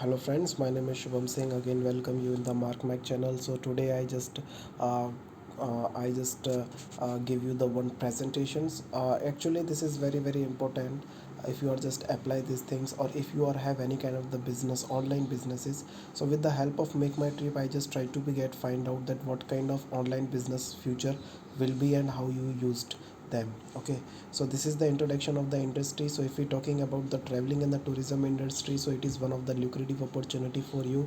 Hello friends, my name is Shubham Singh. Again, welcome you in the Mark Mac channel. So today uh, I just give you the one presentations. Actually, this is very important. If you are just apply these things, or if you are have any kind of the business, online businesses. So with the help of Make My Trip, I just try to be get find out that what kind of online business future will be and how you used them. Okay, so this is the introduction of the industry. So if we're talking about the traveling and the tourism industry, so it is one of the lucrative opportunity for you,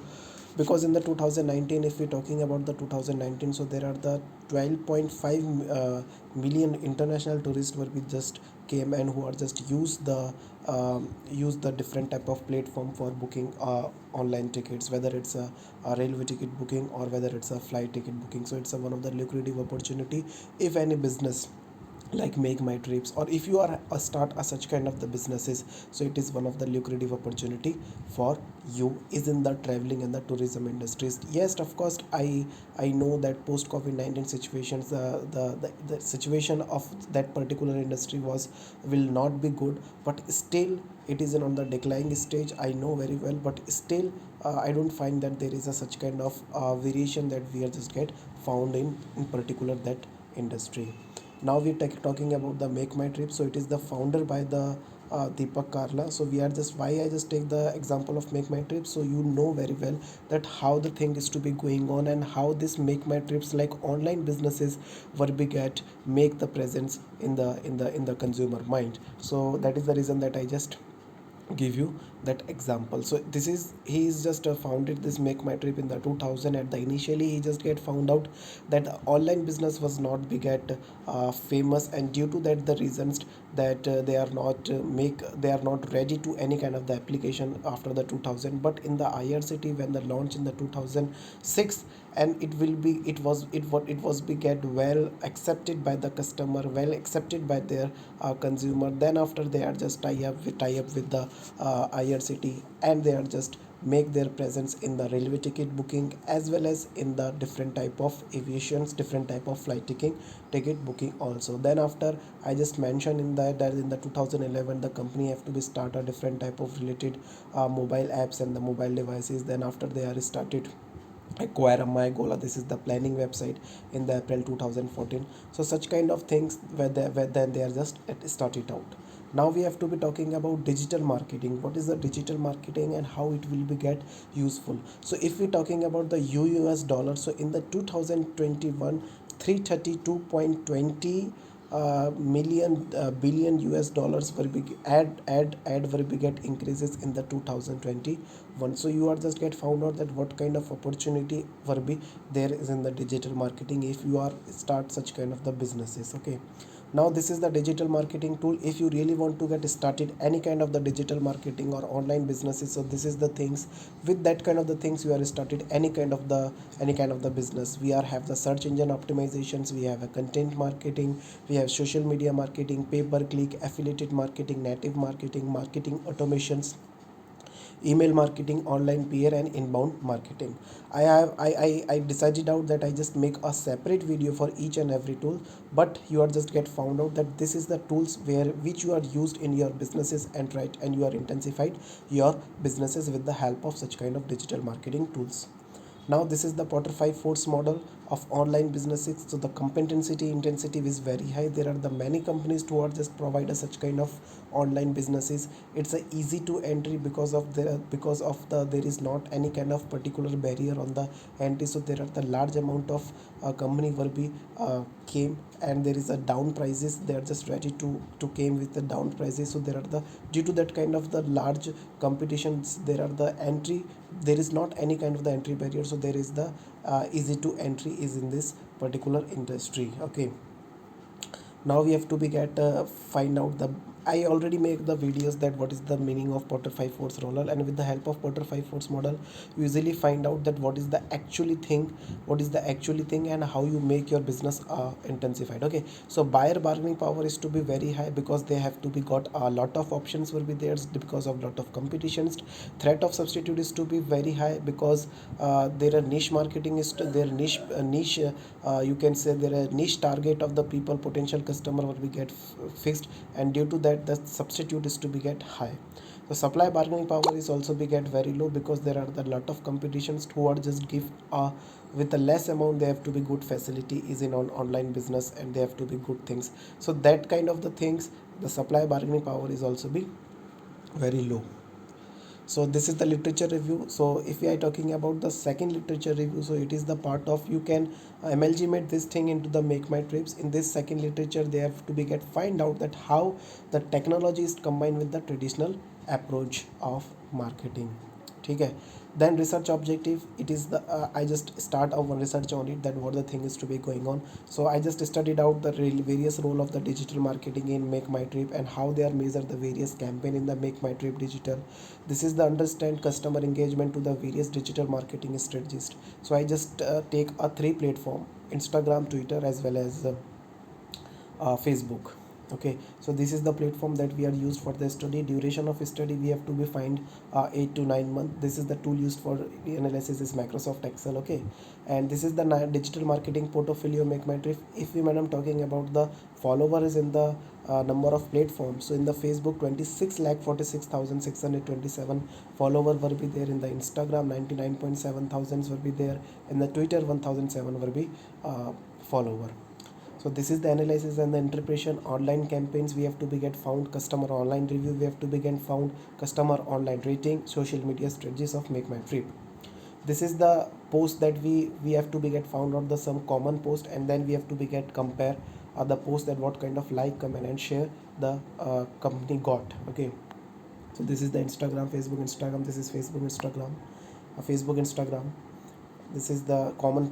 because in the 2019, if we're talking about the 2019, so there are the 12.5 million international tourists were we just came and who are just use the different type of platform for booking online tickets, whether it's a railway ticket booking or whether it's a flight ticket booking. So it's one of the lucrative opportunity if any business like Make My Trips, or if you are a start a such kind of the businesses, so it is one of the lucrative opportunity for you is in the traveling and the tourism industries. Yes, of course, I know that post COVID-19 situations, the situation of that particular industry was will not be good, but still it is in on the declining stage, I know very well. But still I don't find that there is a such kind of variation that we are just get found in particular that industry. Now we're talking about the Make My Trip. So it is the founder by the Deepak Karla. So we are just why I just take the example of Make My Trip, so you know very well that how the thing is to be going on and how this Make My Trips like online businesses were big at make the presence in the consumer mind. So that is the reason that I just give you that example. So this is he is just founded this Make My Trip in the 2000. At the initially he just get found out that online business was not big at famous, and due to that the reasons that they are not ready to any kind of the application after the 2000. But in the IRCT, when the launch in the 2006, and it was be get well accepted by the customer, well accepted by their consumer. Then after they are just tie up with the IRCT, and they are just make their presence in the railway ticket booking as well as in the different type of aviations, different type of flight ticket booking also. Then after I just mentioned in that in the 2011 the company have to be start a different type of related mobile apps and the mobile devices. Then after they are started acquire my gola, this is the planning website in the April 2014. So such kind of things where then they are just started out. Now we have to be talking about digital marketing. What is the digital marketing and how it will be get useful? So if we're talking about the US dollar, so in the 2021, 332.20 million billion US dollars were big add were big get increases in the 2021. So you are just get found out that what kind of opportunity were be there is in the digital marketing if you are start such kind of the businesses. Okay, now this is the digital marketing tool if you really want to get started any kind of the digital marketing or online businesses. So this is the things, with that kind of the things you are started any kind of the business. We are have the search engine optimizations, we have a content marketing, we have social media marketing, pay per click, affiliated marketing, native marketing, marketing automations, email marketing, online peer and inbound marketing. I decided out that I just make a separate video for each and every tool, but you are just get found out that this is the tools where which you are used in your businesses, and right, and you are intensified your businesses with the help of such kind of digital marketing tools. Now this is the Potter 5 force model of online businesses. So the competency intensity is very high. There are the many companies who are just provide a such kind of online businesses. It's a easy to entry because of the there is not any kind of particular barrier on the entry. So there are the large amount of company will be came, and there is a down prices, they are just ready to came with the down prices. So there are the due to that kind of the large competitions, there are the entry, there is not any kind of the entry barrier. So there is the easy to entry is in this particular industry. Okay, now we have to be get find out the, I already make the videos that what is the meaning of Potter 5 force model, and with the help of Potter 5 force model you easily find out that what is the actually thing, and how you make your business intensified. Okay, so buyer bargaining power is to be very high because they have to be got a lot of options will be there because of lot of competitions. Threat of substitute is to be very high because there are niche marketing is to, their niche you can say there are niche target of the people potential customer will be get fixed, and due to that the substitute is to be get high. The supply bargaining power is also be get very low because there are a lot of competitions who are just give with a less amount. They have to be good facility is in on online business, and they have to be good things. So that kind of the things, the supply bargaining power is also be very low. So this is the literature review. So if we are talking about the second literature review, so it is the part of you can amalgamate this thing into the make my trips. In this second literature, they have to be get find out that how the technology is combined with the traditional approach of marketing. Okay. Then research objective, it is the I just start one research on it, that what the thing is to be going on. So I just studied out the various role of the digital marketing in make my trip, and how they are measure the various campaign in the make my trip digital. This is the understand customer engagement to the various digital marketing strategies. So I just take a three platform: Instagram, Twitter, as well as Facebook. Okay, so this is the platform that we are used for the study. Duration of study we have to be find 8 to 9 months. This is the tool used for the analysis is Microsoft Excel. Okay, and this is the digital marketing portfolio make my trip. If we madam talking about the followers in the number of platforms, so in the Facebook 26,46,627 follower will be there. In the Instagram 99.7 thousands will be there. In the Twitter 1007 will be follower. So this is the analysis and the interpretation. Online campaigns we have to be get found, customer online review we have to be get found, customer online rating, social media strategies of make my trip. This is the post that we have to be get found out the some common post, and then we have to be get compare the post that what kind of like, comment and share the company got. Okay, so this is the Instagram, Facebook, Instagram. This is Facebook, Instagram, Facebook, Instagram. This is the common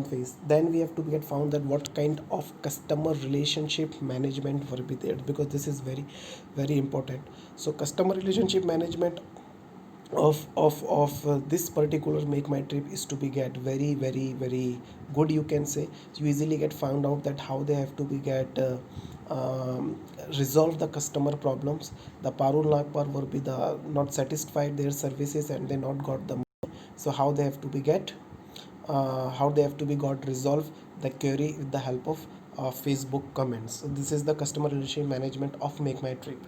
face. Then we have to get found that what kind of customer relationship management will be there, because this is very very important. So customer relationship management of this particular make my trip is to be get very very very good, you can say. You easily get found out that how they have to be get resolve the customer problems. The Parul Nagpur will be the not satisfied their services and they not got the money. So how they have to be get how they have to be got resolve the query with the help of Facebook comments. So this is the customer relationship management of make my trip.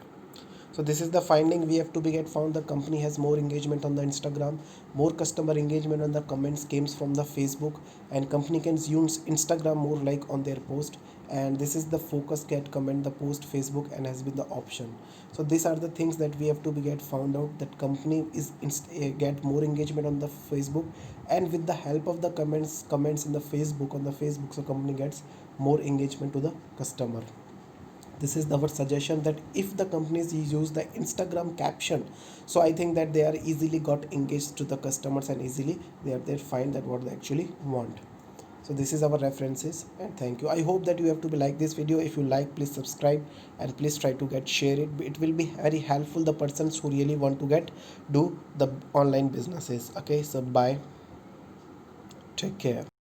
So this is the finding we have to be get found. The company has more engagement on the Instagram, more customer engagement on the comments comes from the Facebook, and company can use Instagram more like on their post. And this is the focus get comment the post Facebook and has been the option. So these are the things that we have to be get found out, that company is get more engagement on the Facebook, and with the help of the comments in the Facebook on the Facebook, so company gets more engagement to the customer. This is our suggestion, that if the companies use the Instagram caption, so I think that they are easily got engaged to the customers, and easily they find that what they actually want. So this is our references, and thank you. I hope that you have to be like this video. If you like, please subscribe, and please try to get share it. It will be very helpful the persons who really want to get do the online businesses. Okay, so bye, take care.